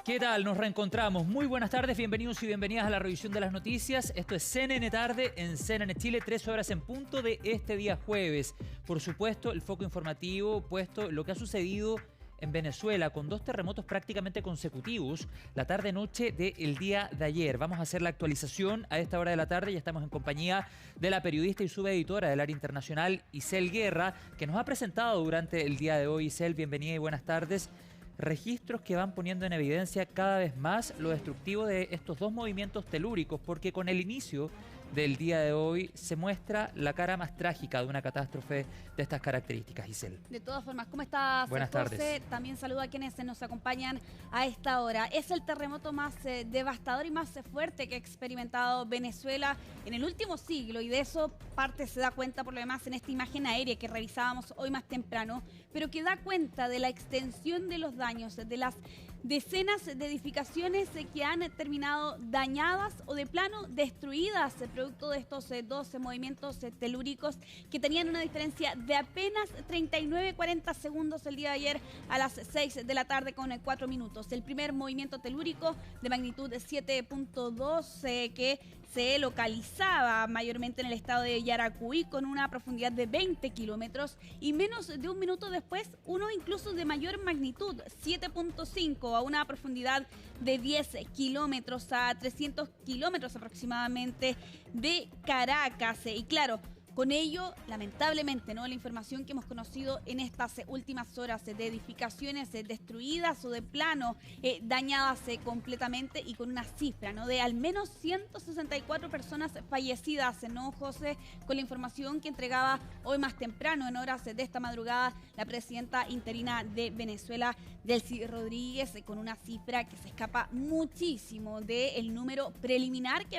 ¿Qué tal? Nos reencontramos. Muy buenas tardes, bienvenidos y bienvenidas a la revisión de las noticias. Esto es CNN Tarde en CNN Chile, 3 horas en punto de este día jueves. Por supuesto, el foco informativo puesto en lo que ha sucedido en Venezuela con 2 terremotos prácticamente consecutivos la tarde-noche del día de ayer. Vamos a hacer la actualización a esta hora de la tarde. Ya estamos en compañía de la periodista y subeditora del área internacional, Isel Guerra, que nos ha presentado durante el día de hoy. Isel, bienvenida y buenas tardes. Registros que van poniendo en evidencia cada vez más lo destructivo de estos 2 movimientos telúricos, porque con el inicio del día de hoy se muestra la cara más trágica de una catástrofe de estas características, Isel. De todas formas, ¿cómo estás, Buenas José? tardes. También saludo a quienes nos acompañan a esta hora. Es el terremoto más devastador y más fuerte que ha experimentado Venezuela en el último siglo, y de eso parte se da cuenta por lo demás en esta imagen aérea que revisábamos hoy más temprano, pero que da cuenta de la extensión de los daños, de las decenas de edificaciones que han terminado dañadas o de plano destruidas, producto de estos 12 movimientos telúricos que tenían una diferencia de apenas 39-40 segundos el día de ayer a las 6 de la tarde con 4 minutos. El primer movimiento telúrico de magnitud 7.2 que se localizaba mayormente en el estado de Yaracuy con una profundidad de 20 kilómetros, y menos de un minuto después uno incluso de mayor magnitud, 7.5, a una profundidad de 10 kilómetros, a 300 kilómetros aproximadamente de Caracas. Y claro, con ello, lamentablemente, ¿no?, la información que hemos conocido en estas últimas horas de edificaciones destruidas o de plano dañadas completamente, y con una cifra, ¿no?, de al menos 164 personas fallecidas, ¿no, José? Con la información que entregaba hoy más temprano, en horas de esta madrugada, la presidenta interina de Venezuela, Delcy Rodríguez, con una cifra que se escapa muchísimo del número preliminar que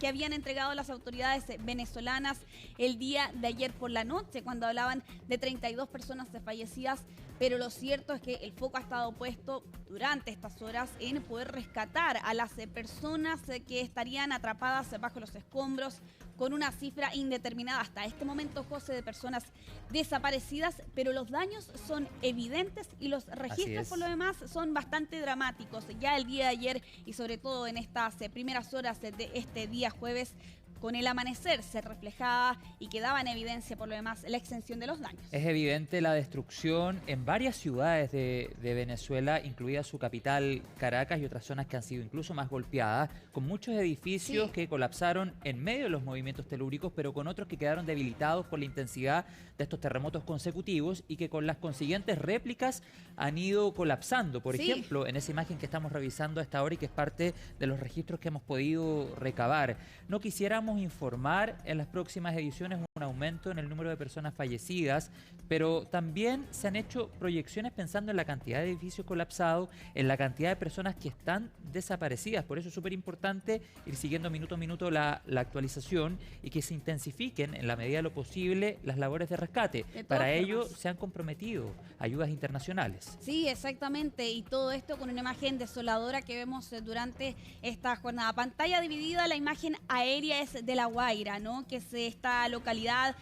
habían entregado las autoridades venezolanas el día de ayer por la noche, cuando hablaban de 32 personas fallecidas. Pero lo cierto es que el foco ha estado puesto durante estas horas en poder rescatar a las personas que estarían atrapadas bajo los escombros, con una cifra indeterminada hasta este momento, José, de personas desaparecidas, pero los daños son evidentes y los registros por lo demás son bastante dramáticos. Ya el día de ayer, y sobre todo en estas primeras horas de este día jueves, con el amanecer se reflejaba y quedaba en evidencia por lo demás la extensión de los daños. Es evidente la destrucción en varias ciudades de Venezuela, incluida su capital Caracas, y otras zonas que han sido incluso más golpeadas, con muchos edificios que colapsaron en medio de los movimientos telúricos, pero con otros que quedaron debilitados por la intensidad de estos terremotos consecutivos, y que con las consiguientes réplicas han ido colapsando. Por ejemplo, en esa imagen que estamos revisando a esta hora y que es parte de los registros que hemos podido recabar. No quisiéramos informar en las próximas ediciones un aumento en el número de personas fallecidas, pero también se han hecho proyecciones pensando en la cantidad de edificios colapsados, en la cantidad de personas que están desaparecidas. Por eso es súper importante ir siguiendo minuto a minuto la actualización, y que se intensifiquen en la medida de lo posible las labores de rescate. Para ello se han comprometido ayudas internacionales. Sí, exactamente, y todo esto con una imagen desoladora que vemos durante esta jornada. Pantalla dividida, la imagen aérea es de La Guaira, ¿no?, que es esta localidad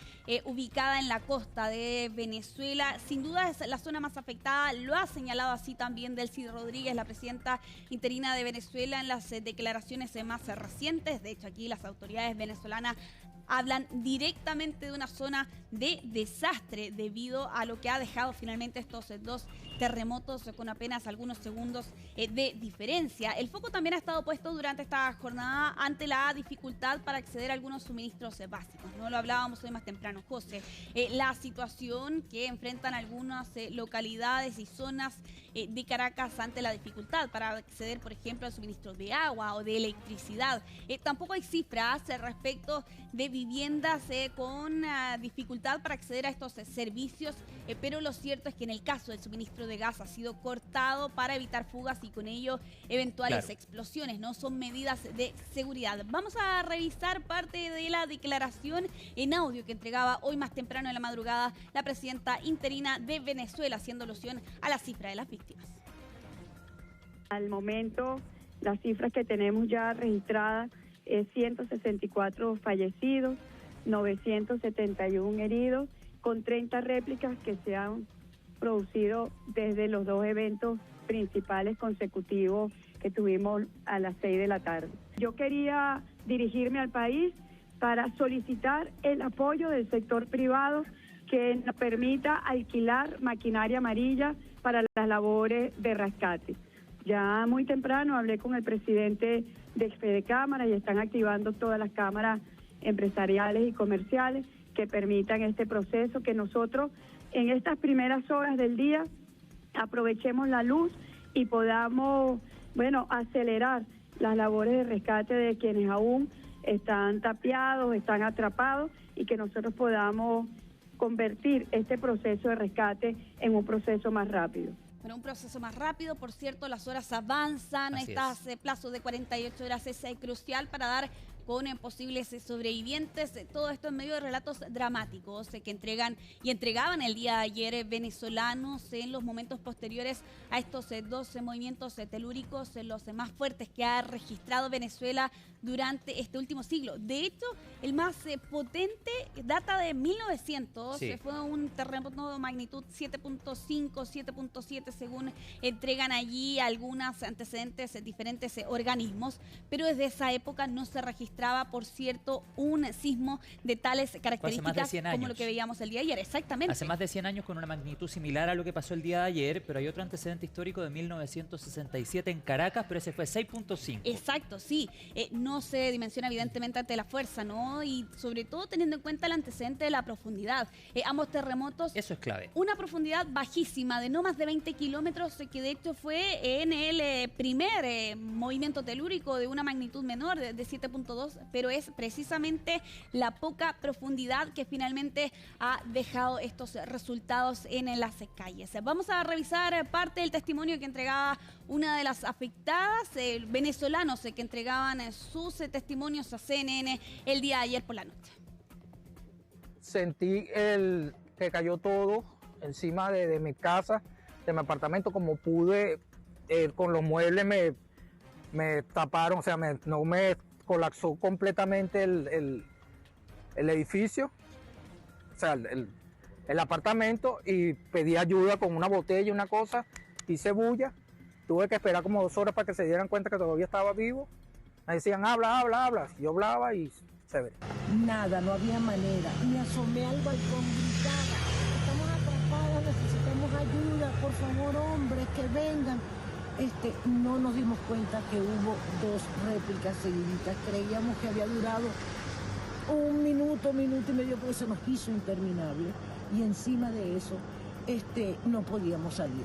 ubicada en la costa de Venezuela. Sin duda es la zona más afectada, lo ha señalado así también Delcy Rodríguez, la presidenta interina de Venezuela, en las declaraciones más recientes. De hecho, aquí las autoridades venezolanas hablan directamente de una zona de desastre debido a lo que ha dejado finalmente estos 2 terremotos con apenas algunos segundos de diferencia. El foco también ha estado puesto durante esta jornada ante la dificultad para acceder a algunos suministros básicos, ¿no? Lo hablábamos hoy más temprano, José. La situación que enfrentan algunas localidades y zonas de Caracas ante la dificultad para acceder, por ejemplo, al suministro de agua o de electricidad. Tampoco hay cifras respecto de viviendas con dificultad para acceder a estos servicios, pero lo cierto es que en el caso del suministro de gas ha sido cortado para evitar fugas y con ello eventuales explosiones, ¿no? Son medidas de seguridad. Vamos a revisar parte de la declaración en audio que entregaba hoy más temprano en la madrugada la presidenta interina de Venezuela, haciendo alusión a la cifra de las víctimas. Al momento, las cifras que tenemos ya registradas es 164 fallecidos, 971 heridos, con 30 réplicas que se han producido desde los dos eventos principales consecutivos que tuvimos a las 6 de la tarde. Yo quería dirigirme al país para solicitar el apoyo del sector privado que nos permita alquilar maquinaria amarilla para las labores de rescate. Ya muy temprano hablé con el presidente de Fedecámara y están activando todas las cámaras empresariales y comerciales que permitan este proceso, que nosotros en estas primeras horas del día aprovechemos la luz y podamos, acelerar las labores de rescate de quienes aún están tapiados, están atrapados, y que nosotros podamos convertir este proceso de rescate en un proceso más rápido. Bueno, un proceso más rápido, por cierto, las horas avanzan, este plazo de 48 horas es crucial para dar con posibles sobrevivientes, todo esto en medio de relatos dramáticos que entregan y entregaban el día de ayer venezolanos en los momentos posteriores a estos 12 movimientos telúricos, los más fuertes que ha registrado Venezuela durante este último siglo. De hecho, el más potente data de 1900, fue un terremoto de magnitud 7.5, 7.7, según entregan allí algunos antecedentes de diferentes organismos, pero desde esa época no se registraba, por cierto, un sismo de tales características como lo que veíamos el día de ayer. Exactamente. Hace más de 100 años, con una magnitud similar a lo que pasó el día de ayer, pero hay otro antecedente histórico de 1967 en Caracas, pero ese fue 6.5. Exacto, sí. No se dimensiona evidentemente ante la fuerza, ¿no? Y sobre todo teniendo en cuenta el antecedente de la profundidad. Ambos terremotos... Eso es clave. Una profundidad bajísima de no más de 20 kilómetros, que de hecho fue en el primer movimiento telúrico de una magnitud menor, de 7.2, pero es precisamente la poca profundidad que finalmente ha dejado estos resultados en las calles. Vamos a revisar parte del testimonio que entregaba una de las afectadas, venezolanos que entregaban sus testimonios a CNN el día de ayer por la noche. Sentí que cayó todo encima de mi casa, de mi apartamento, como pude, con los muebles me taparon, o sea, no me colapsó completamente el edificio, o sea, el apartamento, y pedí ayuda con una botella y una cosa, hice bulla, tuve que esperar como 2 horas para que se dieran cuenta que todavía estaba vivo. Me decían, habla, yo hablaba y se ve. Nada, no había manera, me asomé al balcón, gritaba, estamos atrapados, necesitamos ayuda, por favor, hombres, que vengan. No nos dimos cuenta que hubo 2 réplicas seguiditas. Creíamos que había durado un minuto y medio, porque se nos hizo interminable. Y encima de eso, no podíamos salir.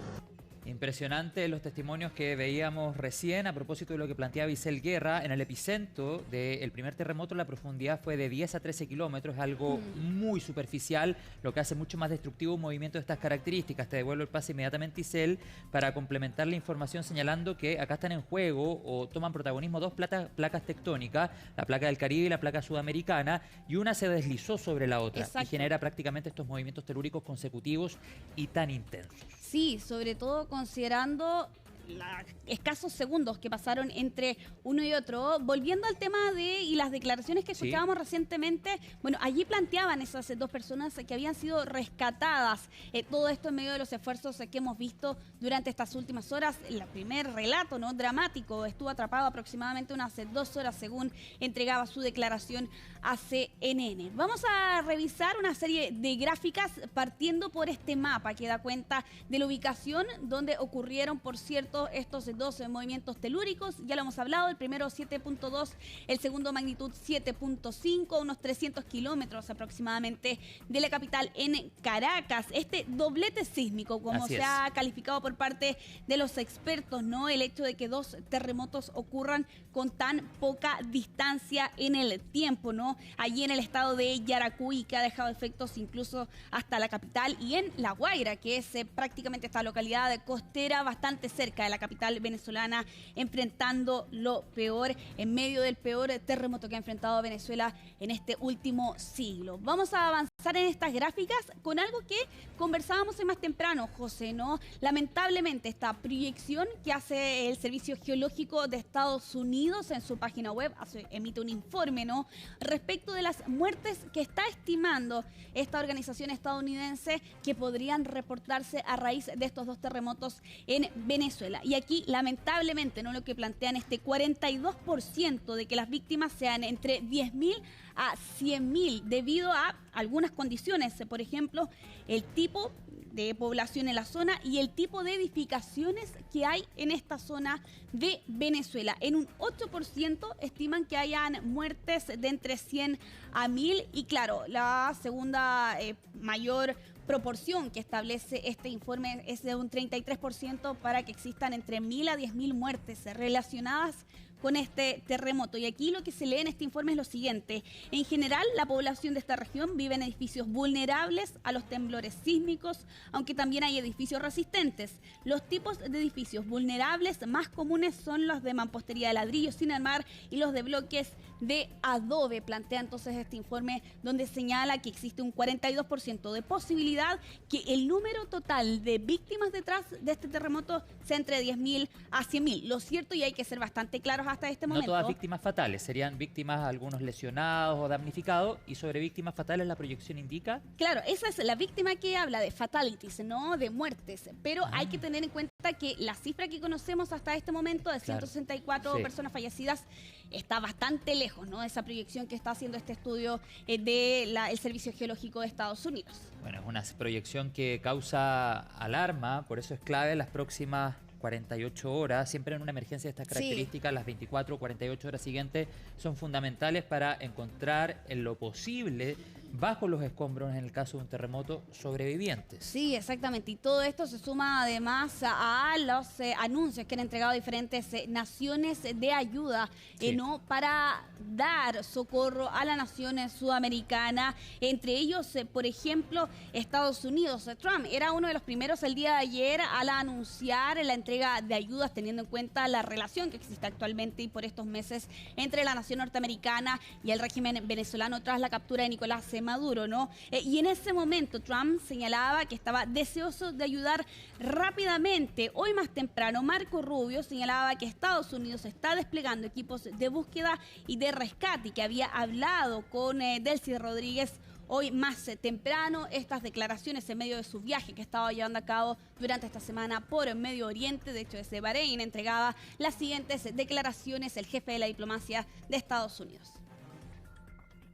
Impresionante los testimonios que veíamos recién a propósito de lo que planteaba Isel Guerra. En el epicentro del primer terremoto la profundidad fue de 10 a 13 kilómetros, algo muy superficial, lo que hace mucho más destructivo un movimiento de estas características. Te devuelvo el pase inmediatamente, Isel, para complementar la información señalando que acá están en juego o toman protagonismo 2 placas tectónicas, la placa del Caribe y la placa sudamericana, y una se deslizó sobre la otra. Exacto. Y genera prácticamente estos movimientos telúricos consecutivos y tan intensos. Sí, sobre todo considerando los escasos segundos que pasaron entre uno y otro. Volviendo al tema y las declaraciones que escuchábamos recientemente, bueno, allí planteaban esas 2 personas que habían sido rescatadas. Todo esto en medio de los esfuerzos que hemos visto durante estas últimas horas. El primer relato, ¿no?, dramático, estuvo atrapado aproximadamente unas 2 horas, según entregaba su declaración a CNN. Vamos a revisar una serie de gráficas partiendo por este mapa que da cuenta de la ubicación donde ocurrieron, por cierto, estos 12 movimientos telúricos. Ya lo hemos hablado, el primero 7.2, el segundo magnitud 7.5, unos 300 kilómetros aproximadamente de la capital en Caracas. Este doblete sísmico, como se ha calificado por parte de los expertos, ¿no? El hecho de que 2 terremotos ocurran con tan poca distancia en el tiempo, ¿no? Allí en el estado de Yaracuy, que ha dejado efectos incluso hasta la capital, y en La Guaira, que es prácticamente esta localidad costera bastante cerca de la capital venezolana, enfrentando lo peor en medio del peor terremoto que ha enfrentado Venezuela en este último siglo. Vamos a avanzar. en estas gráficas con algo que conversábamos hoy más temprano, José, ¿no? Lamentablemente esta proyección que hace el Servicio Geológico de Estados Unidos en su página web, emite un informe, ¿no? Respecto de las muertes que está estimando esta organización estadounidense que podrían reportarse a raíz de estos dos terremotos en Venezuela. Y aquí, lamentablemente, ¿no? Lo que plantean este 42% de que las víctimas sean entre 10.000 a 100.000 debido a algunas condiciones, por ejemplo, el tipo de población en la zona y el tipo de edificaciones que hay en esta zona de Venezuela. En un 8% estiman que hayan muertes de entre 100 a 1.000 y claro, la segunda mayor proporción que establece este informe es de un 33% para que existan entre 1.000 a 10.000 muertes relacionadas con este terremoto. Y aquí lo que se lee en este informe es lo siguiente. En general, la población de esta región vive en edificios vulnerables a los temblores sísmicos, aunque también hay edificios resistentes. Los tipos de edificios vulnerables más comunes son los de mampostería de ladrillo sin armar y los de bloques de adobe. Plantea entonces este informe donde señala que existe un 42% de posibilidad que el número total de víctimas detrás de este terremoto sea entre 10.000 a 100.000. Lo cierto, y hay que ser bastante claros hasta este momento. No todas víctimas fatales, serían víctimas, algunos lesionados o damnificados, y sobre víctimas fatales la proyección indica. Claro, esa es la víctima que habla de fatalities, no de muertes, pero hay que tener en cuenta que la cifra que conocemos hasta este momento de 164 personas fallecidas está bastante lejos, ¿no? De esa proyección que está haciendo este estudio del Servicio Geológico de Estados Unidos. Bueno, es una proyección que causa alarma, por eso es clave las próximas 48 horas, siempre en una emergencia de estas características, las 24 o 48 horas siguientes son fundamentales para encontrar en lo posible, bajo los escombros en el caso de un terremoto, sobrevivientes. Sí, exactamente. Y todo esto se suma además a los anuncios que han entregado diferentes naciones de ayuda ¿no? para dar socorro a la nación sudamericana. Entre ellos, por ejemplo, Estados Unidos. Trump era uno de los primeros el día de ayer al anunciar la entrega de ayudas, teniendo en cuenta la relación que existe actualmente y por estos meses entre la nación norteamericana y el régimen venezolano tras la captura de Nicolás Maduro, ¿no? Y en ese momento Trump señalaba que estaba deseoso de ayudar rápidamente. Hoy más temprano, Marco Rubio señalaba que Estados Unidos está desplegando equipos de búsqueda y de rescate y que había hablado con Delcy Rodríguez hoy más temprano. Estas declaraciones en medio de su viaje que estaba llevando a cabo durante esta semana por el Medio Oriente, de hecho desde Bahrein, entregaba las siguientes declaraciones el jefe de la diplomacia de Estados Unidos.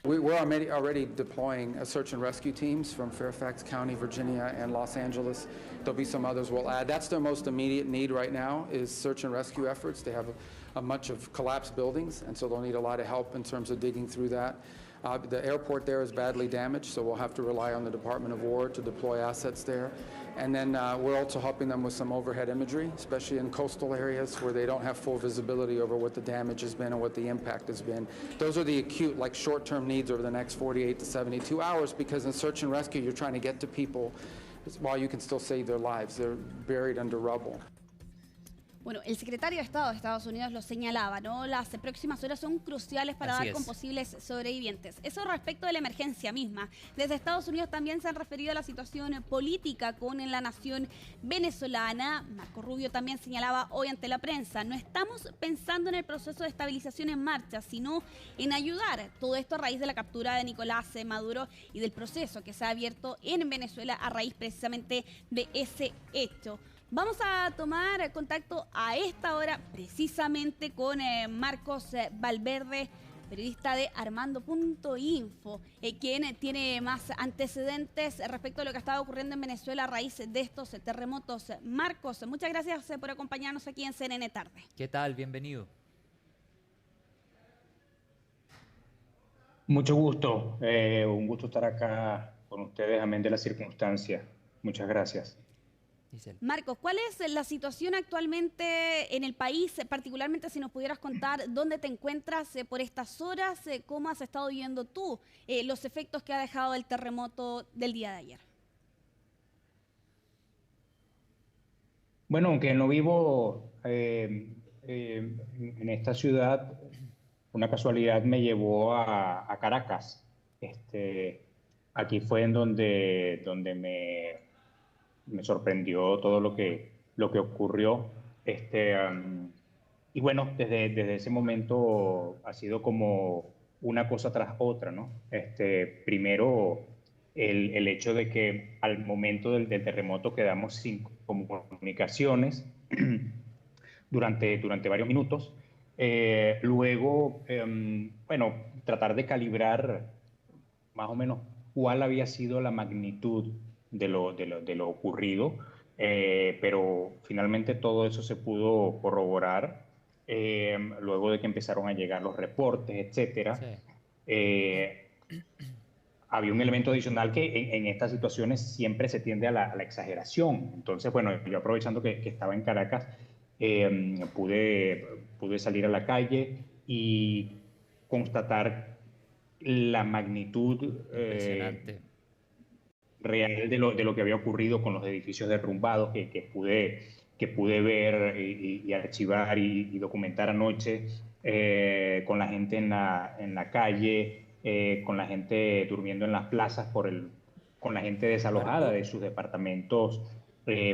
We're already deploying search and rescue teams from Fairfax County, Virginia, and Los Angeles. There'll be some others we'll add. That's their most immediate need right now is search and rescue efforts. They have a much of collapsed buildings, and so they'll need a lot of help in terms of digging through that. The airport there is badly damaged, so we'll have to rely on the Department of War to deploy assets there. And then we're also helping them with some overhead imagery, especially in coastal areas where they don't have full visibility over what the damage has been and what the impact has been. Those are the acute, like short-term needs over the next 48 to 72 hours, because in search and rescue, you're trying to get to people while you can still save their lives. They're buried under rubble. Bueno, el secretario de Estado de Estados Unidos lo señalaba, ¿no? Las próximas horas son cruciales para dar con posibles sobrevivientes. Eso respecto de la emergencia misma. Desde Estados Unidos también se han referido a la situación política con la nación venezolana. Marco Rubio también señalaba hoy ante la prensa, no estamos pensando en el proceso de estabilización en marcha, sino en ayudar. Todo esto a raíz de la captura de Nicolás Maduro y del proceso que se ha abierto en Venezuela a raíz precisamente de ese hecho. Vamos a tomar contacto a esta hora precisamente con Marcos Valverde, periodista de Armando.info, quien tiene más antecedentes respecto a lo que ha estado ocurriendo en Venezuela a raíz de estos terremotos. Marcos, muchas gracias por acompañarnos aquí en CNN Tarde. ¿Qué tal? Bienvenido. Mucho gusto, un gusto estar acá con ustedes, amén de las circunstancias. Muchas gracias. Marcos, ¿cuál es la situación actualmente en el país? Particularmente si nos pudieras contar dónde te encuentras por estas horas, cómo has estado viendo tú los efectos que ha dejado el terremoto del día de ayer. Bueno, aunque no vivo en esta ciudad, una casualidad me llevó a Caracas aquí fue en donde me sorprendió todo lo que ocurrió. Y bueno, desde ese momento ha sido como una cosa tras otra, ¿no? Primero, el hecho de que al momento del terremoto quedamos sin comunicaciones durante varios minutos. Luego, bueno, tratar de calibrar más o menos cuál había sido la magnitud de lo ocurrido, pero finalmente todo eso se pudo corroborar luego de que empezaron a llegar los reportes, etcétera. Sí. Había un elemento adicional que en estas situaciones siempre se tiende a la exageración. Entonces, bueno, yo aprovechando que estaba en Caracas, pude salir a la calle y constatar la magnitud Impresionante. real de lo que había ocurrido con los edificios derrumbados que pude ver y archivar y documentar anoche, con la gente en la calle, con la gente durmiendo en las plazas, con la gente desalojada de sus departamentos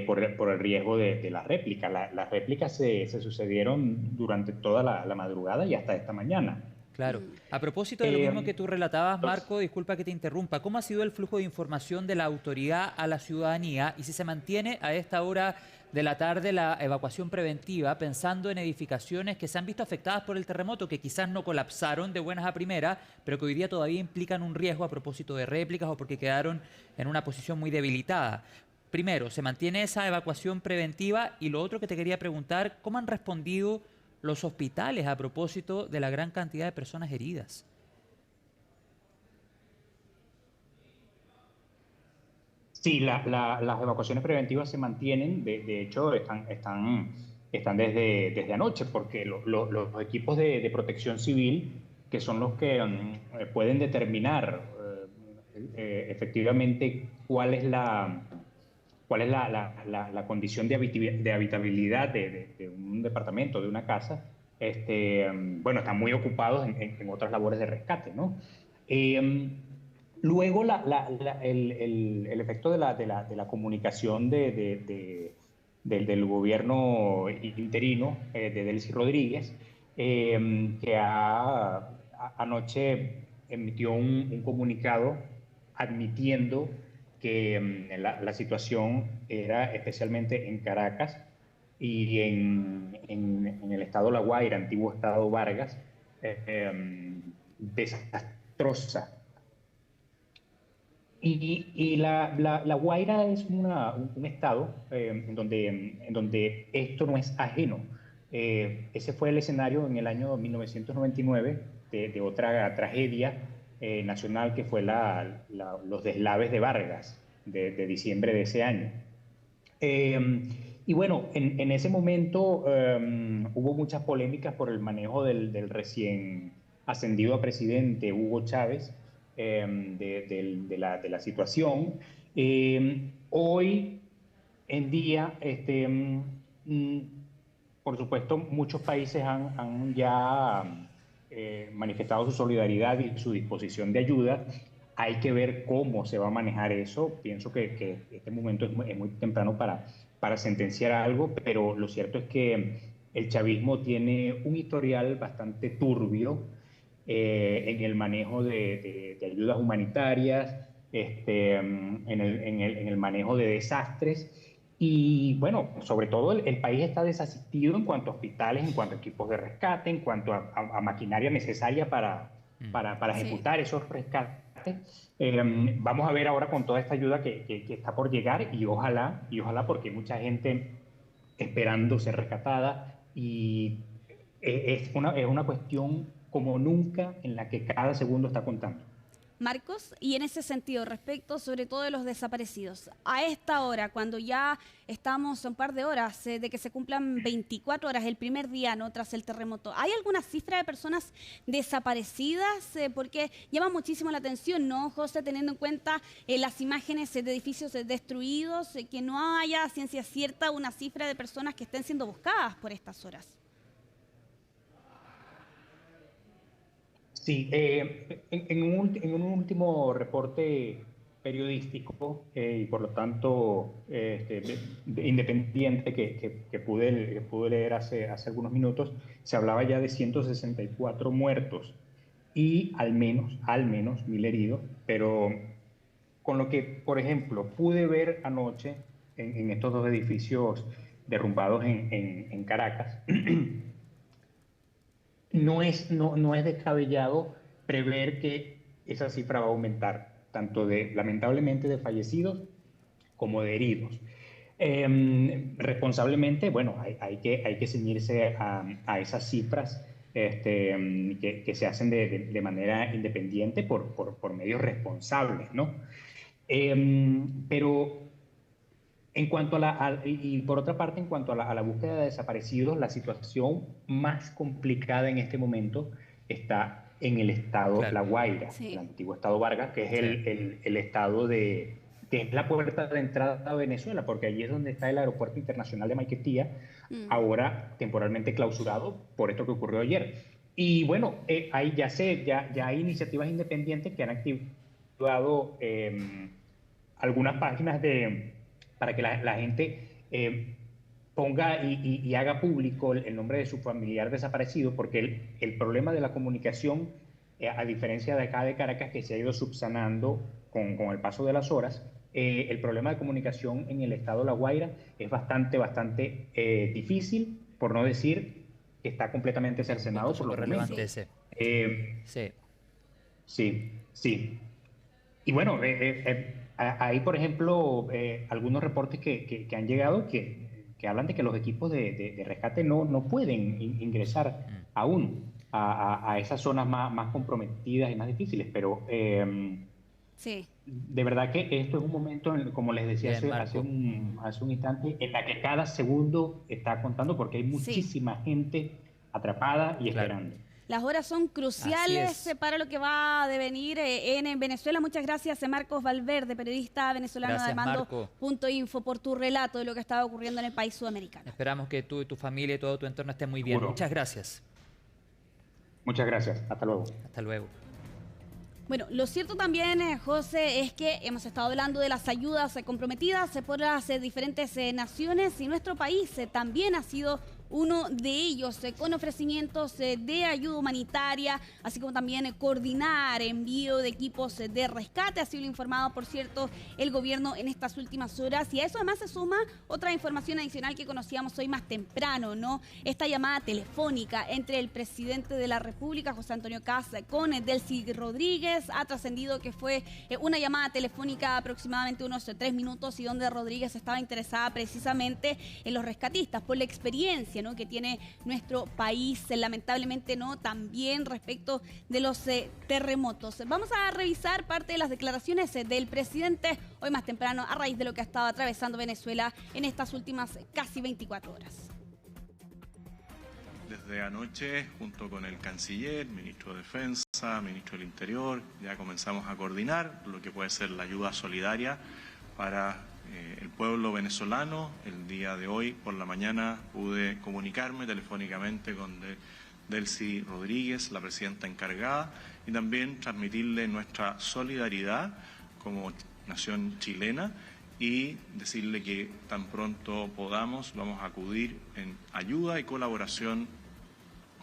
por el riesgo de la réplica. Las réplicas se sucedieron durante toda la madrugada y hasta esta mañana. Claro. A propósito de lo mismo que tú relatabas, Marco, disculpa que te interrumpa, ¿cómo ha sido el flujo de información de la autoridad a la ciudadanía y si se mantiene a esta hora de la tarde la evacuación preventiva, pensando en edificaciones que se han visto afectadas por el terremoto, que quizás no colapsaron de buenas a primeras, pero que hoy día todavía implican un riesgo a propósito de réplicas o porque quedaron en una posición muy debilitada? Primero, ¿se mantiene esa evacuación preventiva? Y lo otro que te quería preguntar, ¿cómo han respondido los hospitales a propósito de la gran cantidad de personas heridas? Sí, las evacuaciones preventivas se mantienen, de hecho están desde anoche, porque los equipos de protección civil, que son los que pueden determinar efectivamente cuál es la condición de habitabilidad de un departamento, de una casa, bueno, están muy ocupados en otras labores de rescate, ¿no? Luego el efecto de la comunicación del gobierno interino de Delcy Rodríguez, que anoche emitió un comunicado admitiendo que la situación era especialmente en Caracas y en el estado La Guaira, antiguo estado Vargas, desastrosa. Y la Guaira es un estado en donde esto no es ajeno. Ese fue el escenario en el año 1999 de otra tragedia nacional que fue los deslaves de Vargas de diciembre de ese año. Y bueno, en ese momento hubo muchas polémicas por el manejo del recién ascendido a presidente Hugo Chávez, de la situación. Hoy en día, por supuesto, muchos países han ya manifestado su solidaridad y su disposición de ayuda. Hay que ver cómo se va a manejar eso. Pienso que este momento es muy temprano para sentenciar algo, pero lo cierto es que el chavismo tiene un historial bastante turbio en el manejo de ayudas humanitarias, en el manejo de desastres. Y bueno, sobre todo el país está desasistido en cuanto a hospitales, en cuanto a equipos de rescate, en cuanto a maquinaria necesaria para ejecutar esos rescates. Vamos a ver ahora con toda esta ayuda que está por llegar y ojalá porque hay mucha gente esperando ser rescatada y es una cuestión como nunca en la que cada segundo está contando. Marcos, y en ese sentido, respecto sobre todo de los desaparecidos, a esta hora, cuando ya estamos a un par de horas de que se cumplan 24 horas, el primer día, ¿no?, tras el terremoto, ¿hay alguna cifra de personas desaparecidas? Porque llama muchísimo la atención, ¿no, José?, teniendo en cuenta las imágenes de edificios destruidos, que no haya ciencia cierta una cifra de personas que estén siendo buscadas por estas horas. Sí, en un último reporte periodístico y por lo tanto independiente que pude leer hace algunos minutos, se hablaba ya de 164 muertos y al menos 1.000 heridos, pero con lo que, por ejemplo, pude ver anoche en estos dos edificios derrumbados en Caracas, no es descabellado prever que esa cifra va a aumentar, tanto lamentablemente de fallecidos como de heridos. Responsablemente, bueno, hay que ceñirse a esas cifras que se hacen de manera independiente por medios responsables, ¿no? Pero en cuanto y por otra parte, en cuanto a la búsqueda de desaparecidos, la situación más complicada en este momento está en el estado La Guaira, el antiguo estado Vargas, que es el estado que es la puerta de entrada a Venezuela, porque allí es donde está el aeropuerto internacional de Maiquetía, ahora temporalmente clausurado por esto que ocurrió ayer. Y bueno, ahí ya hay iniciativas independientes que han activado algunas páginas para que la gente ponga y haga público el nombre de su familiar desaparecido, porque el problema de la comunicación, a diferencia de acá de Caracas, que se ha ido subsanando con el paso de las horas, el problema de comunicación en el estado La Guaira es bastante difícil, por no decir que está completamente cercenado por lo relevante. Sí. Y bueno, hay, por ejemplo, algunos reportes que han llegado que hablan de que los equipos de rescate no pueden ingresar aún a esas zonas más comprometidas y más difíciles, pero de verdad que esto es un momento, como les decía hace un instante, en la que cada segundo está contando, porque hay muchísima gente atrapada y esperando. Las horas son cruciales para lo que va a devenir en Venezuela. Muchas gracias, Marcos Valverde, periodista venezolano de Armando.info, por tu relato de lo que estaba ocurriendo en el país sudamericano. Esperamos que tú y tu familia y todo tu entorno estén muy bien. Muchas gracias. Muchas gracias. Hasta luego. Hasta luego. Bueno, lo cierto también, José, es que hemos estado hablando de las ayudas comprometidas por las diferentes naciones, y nuestro país también ha sido uno de ellos, con ofrecimientos de ayuda humanitaria, así como también coordinar envío de equipos de rescate. Así lo ha informado, por cierto, el gobierno en estas últimas horas. Y a eso además se suma otra información adicional que conocíamos hoy más temprano, ¿no? Esta llamada telefónica entre el presidente de la República, José Antonio Kast, con Delcy Rodríguez. Ha trascendido que fue una llamada telefónica aproximadamente unos 3 minutos, y donde Rodríguez estaba interesada precisamente en los rescatistas por la experiencia, ¿no?, que tiene nuestro país, lamentablemente, ¿no?, también respecto de los terremotos. Vamos a revisar parte de las declaraciones del presidente hoy más temprano, a raíz de lo que ha estado atravesando Venezuela en estas últimas casi 24 horas. Desde anoche, junto con el canciller, ministro de Defensa, ministro del Interior, ya comenzamos a coordinar lo que puede ser la ayuda solidaria para el pueblo venezolano. El día de hoy, por la mañana, pude comunicarme telefónicamente con Delcy Rodríguez, la presidenta encargada, y también transmitirle nuestra solidaridad como nación chilena y decirle que tan pronto podamos vamos a acudir en ayuda y colaboración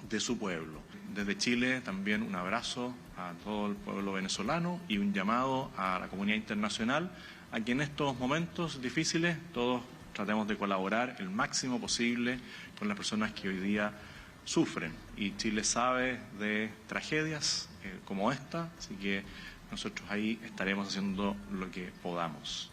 de su pueblo. Desde Chile también un abrazo a todo el pueblo venezolano y un llamado a la comunidad internacional a que en estos momentos difíciles todos tratemos de colaborar el máximo posible con las personas que hoy día sufren. Y Chile sabe de tragedias como esta, así que nosotros ahí estaremos haciendo lo que podamos.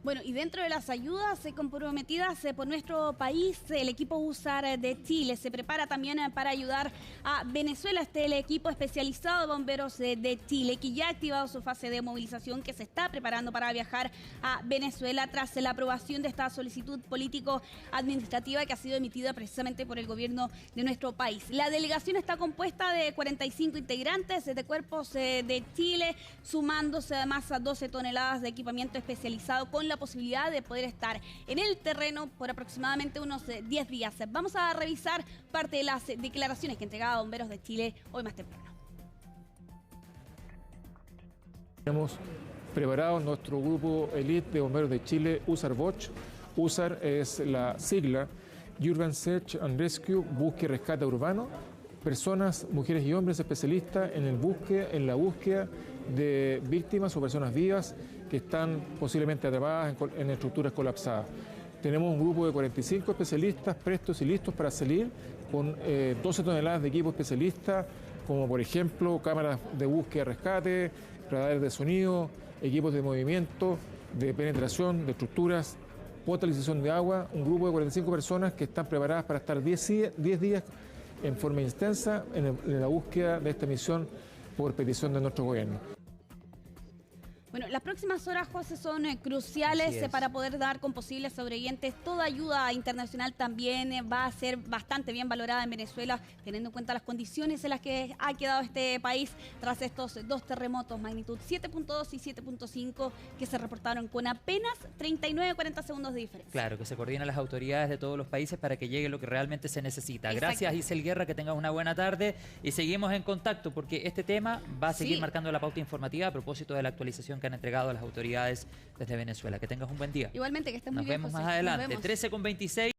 Bueno, y dentro de las ayudas comprometidas por nuestro país, el equipo USAR de Chile se prepara también para ayudar a Venezuela. El equipo especializado de bomberos de Chile, que ya ha activado su fase de movilización, que se está preparando para viajar a Venezuela tras la aprobación de esta solicitud político-administrativa que ha sido emitida precisamente por el gobierno de nuestro país. La delegación está compuesta de 45 integrantes de cuerpos de Chile, sumándose además a 12 toneladas de equipamiento especializado, con la posibilidad de poder estar en el terreno por aproximadamente unos 10 días. Vamos a revisar parte de las declaraciones que entregaba Bomberos de Chile hoy más temprano. Hemos preparado nuestro grupo elite de bomberos de Chile, USAR Boch. USAR es la sigla Urban Search and Rescue, búsqueda y rescate urbano. Personas, mujeres y hombres especialistas en la búsqueda de víctimas o personas vivas que están posiblemente atrapadas en estructuras colapsadas. Tenemos un grupo de 45 especialistas prestos y listos para salir con 12 toneladas de equipo especialista, como por ejemplo cámaras de búsqueda y rescate, radares de sonido, equipos de movimiento, de penetración de estructuras, potabilización de agua. Un grupo de 45 personas que están preparadas para estar 10 días en forma intensa en la búsqueda de esta misión por petición de nuestro gobierno. Bueno, las próximas horas, José, son cruciales para poder dar con posibles sobrevivientes. Toda ayuda internacional también va a ser bastante bien valorada en Venezuela, teniendo en cuenta las condiciones en las que ha quedado este país tras estos dos terremotos, magnitud 7.2 y 7.5, que se reportaron con apenas 39-40 segundos de diferencia. Claro, que se coordinan las autoridades de todos los países para que llegue lo que realmente se necesita. Gracias, Isel Guerra, que tengas una buena tarde y seguimos en contacto porque este tema va a seguir marcando la pauta informativa a propósito de la actualización que han entregado a las autoridades desde Venezuela. Que tengas un buen día. Igualmente, que estés muy bien, Nos vemos José. más adelante. 13:26.